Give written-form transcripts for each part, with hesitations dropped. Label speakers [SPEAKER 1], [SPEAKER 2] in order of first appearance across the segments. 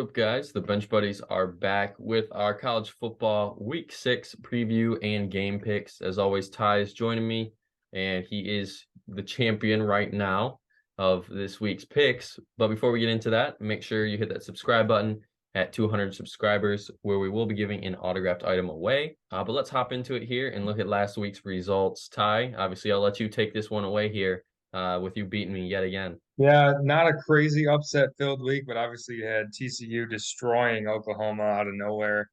[SPEAKER 1] up, guys? The Bench Buddies are back with our college football week 6 preview and game picks. As always, Ty is joining me, and he is the champion right now of this week's picks. But before we get into that, make sure you hit that subscribe button at 200 subscribers, where we will be giving an autographed item away. But let's hop into it here and look at last week's results. Ty, obviously, I'll let you take this one away here with you beating me yet again.
[SPEAKER 2] Yeah, not a crazy upset-filled week, but obviously you had TCU destroying Oklahoma out of nowhere.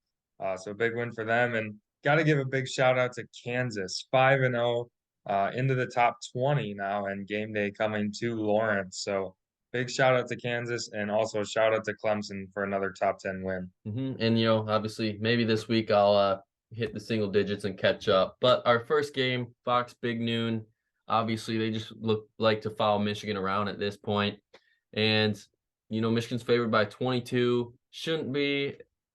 [SPEAKER 2] So big win for them. And got to give a big shout out to Kansas, 5-0, into the top 20 now, and game day coming to Lawrence. So big shout out to Kansas, and also shout out to Clemson for another top 10 win.
[SPEAKER 1] And obviously, maybe this week I'll hit the single digits and catch up. But our first game, Fox Big Noon. Obviously, they just look like to follow Michigan around at this point. And, Michigan's favored by 22. Shouldn't be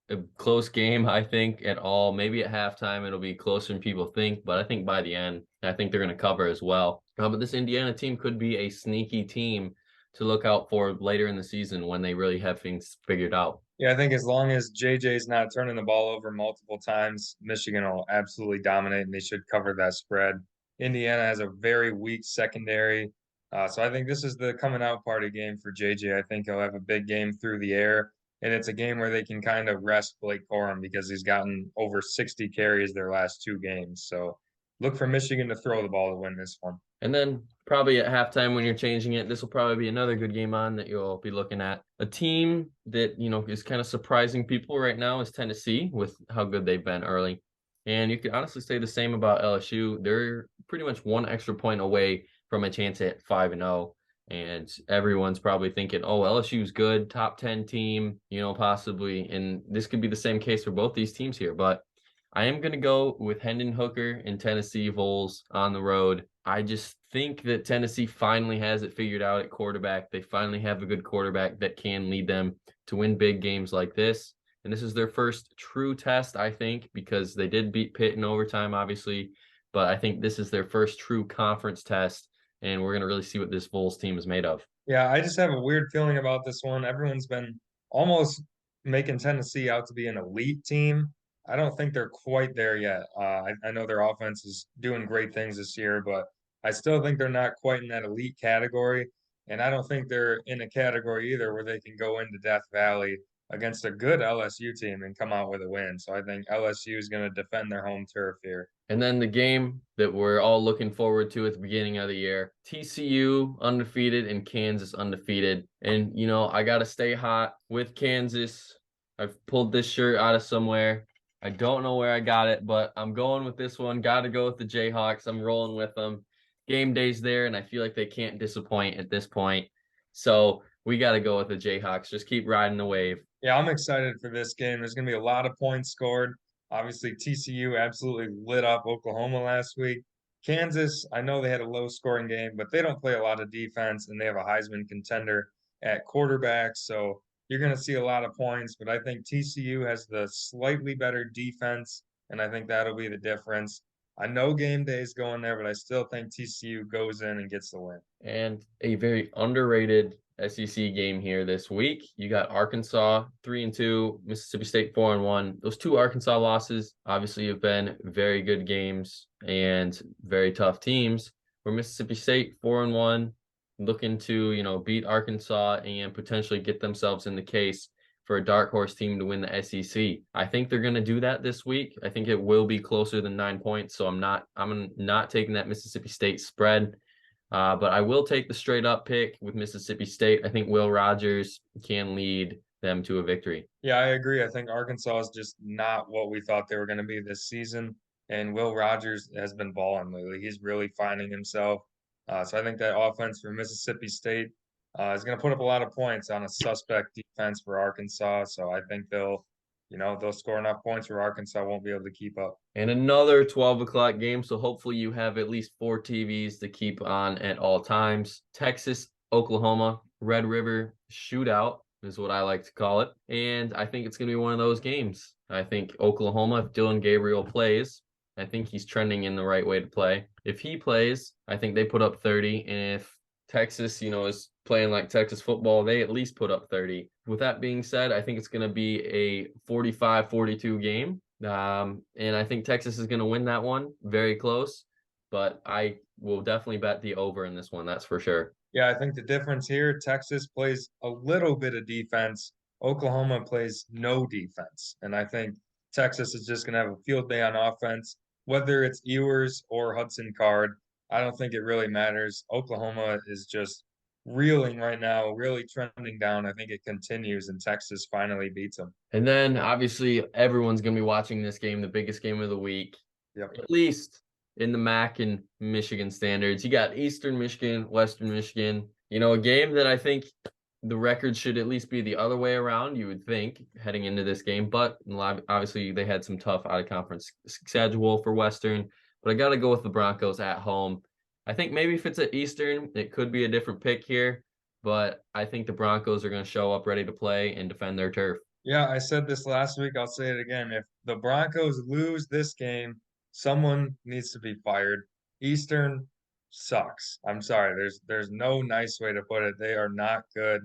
[SPEAKER 1] a close game, I think, at all. Maybe at halftime it'll be closer than people think, but I think by the end, I think they're going to cover as well. But this Indiana team could be a sneaky team to look out for later in the season when they really have things figured out.
[SPEAKER 2] Yeah, I think as long as JJ's not turning the ball over multiple times, Michigan will absolutely dominate, and they should cover that spread. Indiana has a very weak secondary. So I think this is the coming out party game for JJ. I think he'll have a big game through the air, and it's a game where they can kind of rest Blake Corum because he's gotten over 60 carries their last two games. So look for Michigan to throw the ball to win this one.
[SPEAKER 1] And then probably at halftime when you're changing it, this will probably be another good game on that you'll be looking at. A team that, is kind of surprising people right now is Tennessee with how good they've been early. And you could honestly say the same about LSU. They're pretty much one extra point away from a chance at 5-0. And everyone's probably thinking, oh, LSU's good, top 10 team, possibly. And this could be the same case for both these teams here. But I am going to go with Hendon Hooker and Tennessee Vols on the road. I just think that Tennessee finally has it figured out at quarterback. They finally have a good quarterback that can lead them to win big games like this. And this is their first true test, I think, because they did beat Pitt in overtime, obviously. But I think this is their first true conference test, and we're going to really see what this Vols team is made of.
[SPEAKER 2] Yeah, I just have a weird feeling about this one. Everyone's been almost making Tennessee out to be an elite team. I don't think they're quite there yet. I know their offense is doing great things this year, but I still think they're not quite in that elite category. And I don't think they're in a category either where they can go into Death Valley against a good LSU team and come out with a win. So I think LSU is going to defend their home turf here.
[SPEAKER 1] And then the game that we're all looking forward to at the beginning of the year, TCU undefeated and Kansas undefeated. And, I got to stay hot with Kansas. I've pulled this shirt out of somewhere. I don't know where I got it, but I'm going with this one. Got to go with the Jayhawks. I'm rolling with them. Game day's there, and I feel like they can't disappoint at this point. So we got to go with the Jayhawks. Just keep riding the wave.
[SPEAKER 2] Yeah, I'm excited for this game. There's going to be a lot of points scored. Obviously, TCU absolutely lit up Oklahoma last week. Kansas, I know they had a low scoring game, but they don't play a lot of defense, and they have a Heisman contender at quarterback. So you're going to see a lot of points, but I think TCU has the slightly better defense, and I think that'll be the difference. I know game day is going there, but I still think TCU goes in and gets the win.
[SPEAKER 1] And a very underrated SEC game here this week. You got Arkansas 3-2, Mississippi State 4-1. Those two Arkansas losses obviously have been very good games and very tough teams. Where Mississippi State 4-1, looking to beat Arkansas and potentially get themselves in the case for a dark horse team to win the SEC. I think they're going to do that this week. I think it will be closer than 9 points. So I'm not taking that Mississippi State spread. But I will take the straight up pick with Mississippi State. I think Will Rogers can lead them to a victory.
[SPEAKER 2] Yeah, I agree. I think Arkansas is just not what we thought they were going to be this season. And Will Rogers has been balling lately. He's really finding himself. So I think that offense for Mississippi State is going to put up a lot of points on a suspect defense for Arkansas. So I think they'll score enough points where Arkansas won't be able to keep up.
[SPEAKER 1] And another 12 o'clock game. So hopefully you have at least 4 TVs to keep on at all times. Texas, Oklahoma, Red River shootout is what I like to call it. And I think it's going to be one of those games. I think Oklahoma, if Dylan Gabriel plays, I think he's trending in the right way to play. If he plays, I think they put up 30. And if Texas, is playing like Texas football. They at least put up 30. With that being said, I think it's going to be a 45-42 game. And I think Texas is going to win that one. Very close, but I will definitely bet the over in this one. That's for sure.
[SPEAKER 2] Yeah, I think the difference here, Texas plays a little bit of defense. Oklahoma plays no defense. And I think Texas is just going to have a field day on offense, whether it's Ewers or Hudson Card. I don't think it really matters. Oklahoma is just reeling right now, really trending down. I think it continues, and Texas finally beats them.
[SPEAKER 1] And then obviously everyone's going to be watching this game, the biggest game of the week,
[SPEAKER 2] Yep.
[SPEAKER 1] at least in the MAC and Michigan standards. You got Eastern Michigan, Western Michigan, a game that I think the record should at least be the other way around, you would think, heading into this game. But obviously they had some tough out of conference schedule for Western, but I got to go with the Broncos at home. I think maybe if it's at Eastern, it could be a different pick here, but I think the Broncos are going to show up ready to play and defend their turf.
[SPEAKER 2] Yeah, I said this last week. I'll say it again. If the Broncos lose this game, someone needs to be fired. Eastern sucks. I'm sorry. There's no nice way to put it. They are not good.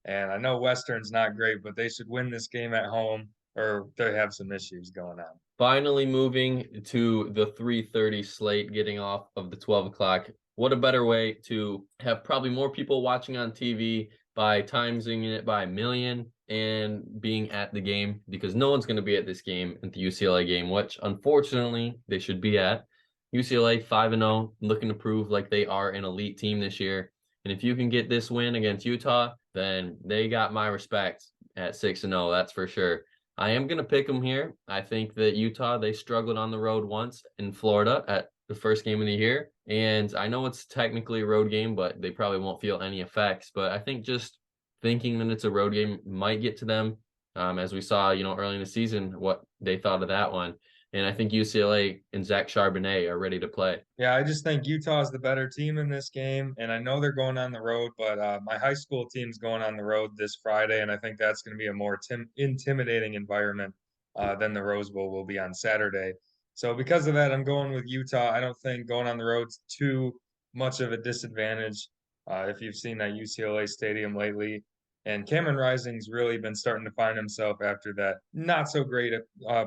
[SPEAKER 2] And I know Western's not great, but they should win this game at home or they have some issues going on.
[SPEAKER 1] Finally moving to the 3:30 slate, getting off of the 12 o'clock. What a better way to have probably more people watching on TV by timesing it by a million and being at the game, because no one's going to be at this game, at the UCLA game, which unfortunately they should be at. UCLA 5-0, looking to prove like they are an elite team this year. And if you can get this win against Utah, then they got my respect at 6-0, that's for sure. I am going to pick them here. I think that Utah, they struggled on the road once in Florida at the first game of the year. And I know it's technically a road game, but they probably won't feel any effects. But I think just thinking that it's a road game might get to them. As we saw, early in the season, what they thought of that one. And I think UCLA and Zach Charbonnet are ready to play.
[SPEAKER 2] Yeah, I just think Utah is the better team in this game, and I know they're going on the road, but my high school team's going on the road this Friday, and I think that's going to be a more intimidating environment than the Rose Bowl will be on Saturday. So because of that, I'm going with Utah. I don't think going on the road's too much of a disadvantage. If you've seen that UCLA stadium lately, and Cameron Rising's really been starting to find himself after that not so great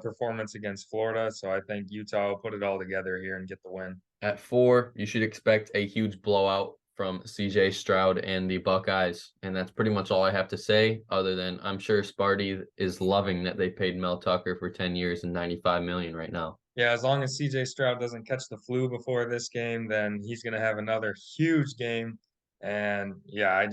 [SPEAKER 2] performance against Florida. So I think Utah will put it all together here and get the win.
[SPEAKER 1] At 4, you should expect a huge blowout from CJ Stroud and the Buckeyes. And that's pretty much all I have to say, other than I'm sure Sparty is loving that they paid Mel Tucker for 10 years and $95 million right now.
[SPEAKER 2] Yeah, as long as CJ Stroud doesn't catch the flu before this game, then he's going to have another huge game. And yeah, I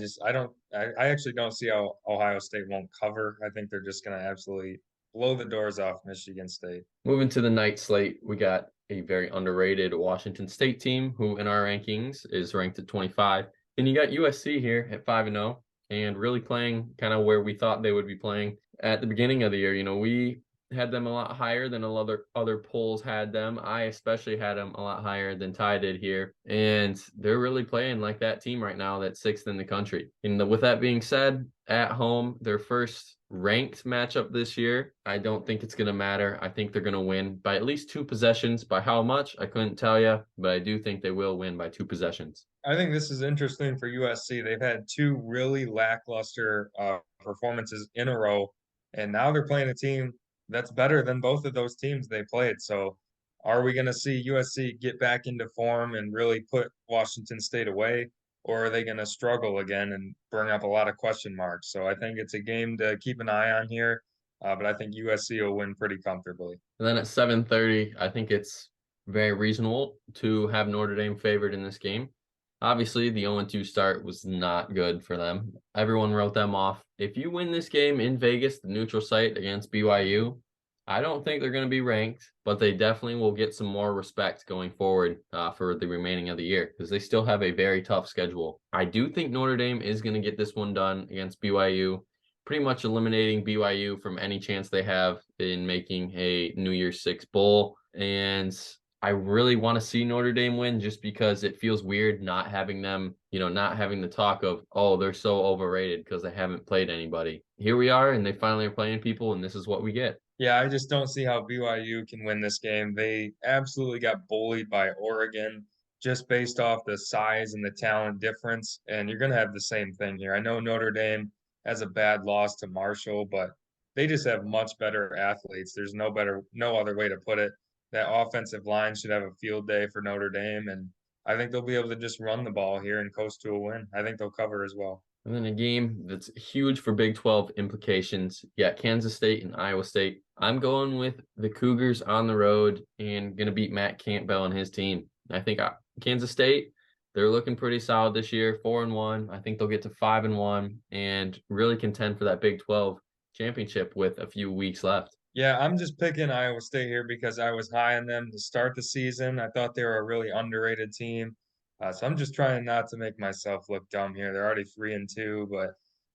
[SPEAKER 2] actually don't see how Ohio State won't cover. I think they're just going to absolutely blow the doors off Michigan State.
[SPEAKER 1] Moving to the night slate, we got a very underrated Washington State team who in our rankings is ranked at 25. And you got USC here at 5-0 and really playing kind of where we thought they would be playing at the beginning of the year. We had them a lot higher than other polls had them. I especially had them a lot higher than Ty did here. And they're really playing like that team right now that's 6th in the country. And with that being said, at home, their first ranked matchup this year, I don't think it's going to matter. I think they're going to win by at least 2 possessions. By how much, I couldn't tell you, but I do think they will win by 2 possessions.
[SPEAKER 2] I think this is interesting for USC. They've had 2 really lackluster performances in a row, and now they're playing a team that's better than both of those teams they played. So are we going to see USC get back into form and really put Washington State away, or are they going to struggle again and bring up a lot of question marks? So I think it's a game to keep an eye on here, but I think USC will win pretty comfortably.
[SPEAKER 1] And then at 7:30, I think it's very reasonable to have Notre Dame favored in this game. Obviously, the 0-2 start was not good for them. Everyone wrote them off. If you win this game in Vegas, the neutral site against BYU, I don't think they're going to be ranked, but they definitely will get some more respect going forward for the remaining of the year because they still have a very tough schedule. I do think Notre Dame is going to get this one done against BYU, pretty much eliminating BYU from any chance they have in making a New Year's Six bowl. And I really want to see Notre Dame win just because it feels weird not having them, not having the talk of, oh, they're so overrated because they haven't played anybody. Here we are, and they finally are playing people, and this is what we get.
[SPEAKER 2] Yeah, I just don't see how BYU can win this game. They absolutely got bullied by Oregon. just based off the size and the talent difference. And you're going to have the same thing here. I know Notre Dame has a bad loss to Marshall, but they just have much better athletes. There's no other way to put it. That offensive line should have a field day for Notre Dame, and I think they'll be able to just run the ball here and coast to a win. I think they'll cover as well.
[SPEAKER 1] And then a game that's huge for Big 12 implications. Yeah, Kansas State and Iowa State. I'm going with the Cougars on the road and going to beat Matt Campbell and his team. I think Kansas State, they're looking pretty solid this year, 4-1. I think they'll get to 5-1 and really contend for that Big 12 championship with a few weeks left.
[SPEAKER 2] Yeah, I'm just picking Iowa State here because I was high on them to start the season. I thought they were a really underrated team. So I'm just trying not to make myself look dumb here. They're already 3-2, but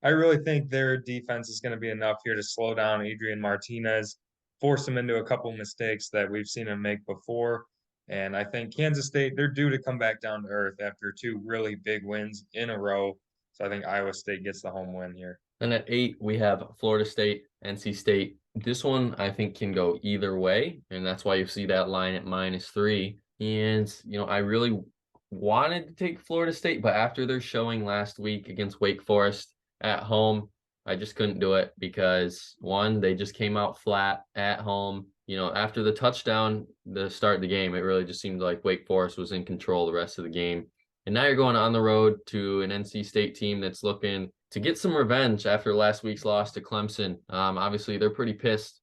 [SPEAKER 2] I really think their defense is going to be enough here to slow down Adrian Martinez, force him into a couple mistakes that we've seen him make before. And I think Kansas State, they're due to come back down to earth after two really big wins in a row. So I think Iowa State gets the home win here.
[SPEAKER 1] Then at 8, we have Florida State, NC State. This one I think can go either way, and that's why you see that line at -3. And I really wanted to take Florida State, but after their showing last week against Wake Forest at home, I just couldn't do it because one, they just came out flat at home. After the touchdown, the start of the game, it really just seemed like Wake Forest was in control the rest of the game. And now you're going on the road to an NC State team that's looking to get some revenge after last week's loss to Clemson. Obviously, they're pretty pissed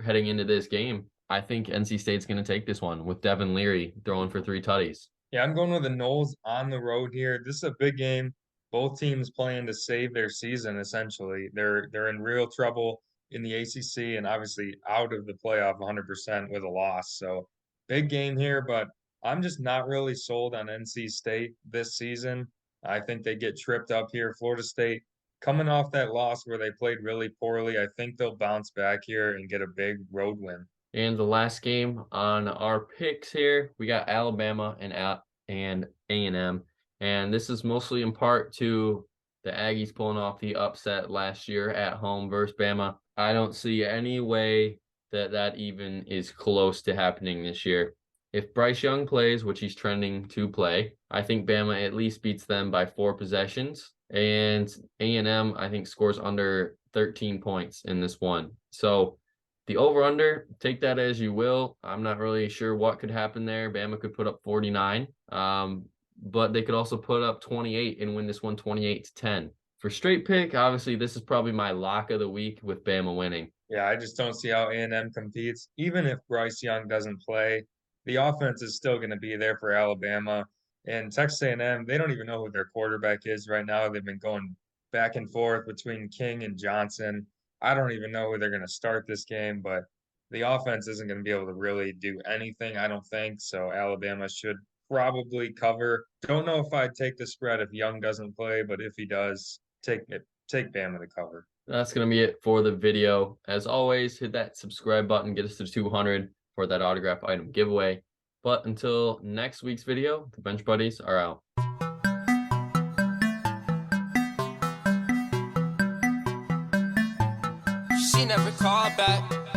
[SPEAKER 1] heading into this game. I think NC State's going to take this one with Devin Leary throwing for 3 tutties.
[SPEAKER 2] Yeah, I'm going with the Noles on the road here. This is a big game. Both teams playing to save their season, essentially. They're in real trouble in the ACC and obviously out of the playoff 100% with a loss. So big game here, but I'm just not really sold on NC State this season. I think they get tripped up here. Florida State coming off that loss where they played really poorly. I think they'll bounce back here and get a big road win.
[SPEAKER 1] And the last game on our picks here, we got Alabama and A&M. And this is mostly in part to the Aggies pulling off the upset last year at home versus Bama. I don't see any way that even is close to happening this year. If Bryce Young plays, which he's trending to play, I think Bama at least beats them by 4 possessions. And A&M, I think, scores under 13 points in this one. So the over-under, take that as you will. I'm not really sure what could happen there. Bama could put up 49, but they could also put up 28 and win this one 28-10. For straight pick, obviously, this is probably my lock of the week with Bama winning.
[SPEAKER 2] Yeah, I just don't see how A&M competes. Even if Bryce Young doesn't play, the offense is still going to be there for Alabama. And Texas A&M, they don't even know who their quarterback is right now. They've been going back and forth between King and Johnson. I don't even know who they're going to start this game, but the offense isn't going to be able to really do anything, I don't think. So Alabama should probably cover. Don't know if I'd take the spread if Young doesn't play, but if he does, take Bama to cover.
[SPEAKER 1] That's going to be it for the video. As always, hit that subscribe button, get us to 200 for that autograph item giveaway. But until next week's video, the Bench Buddies are out.
[SPEAKER 3] She never called back.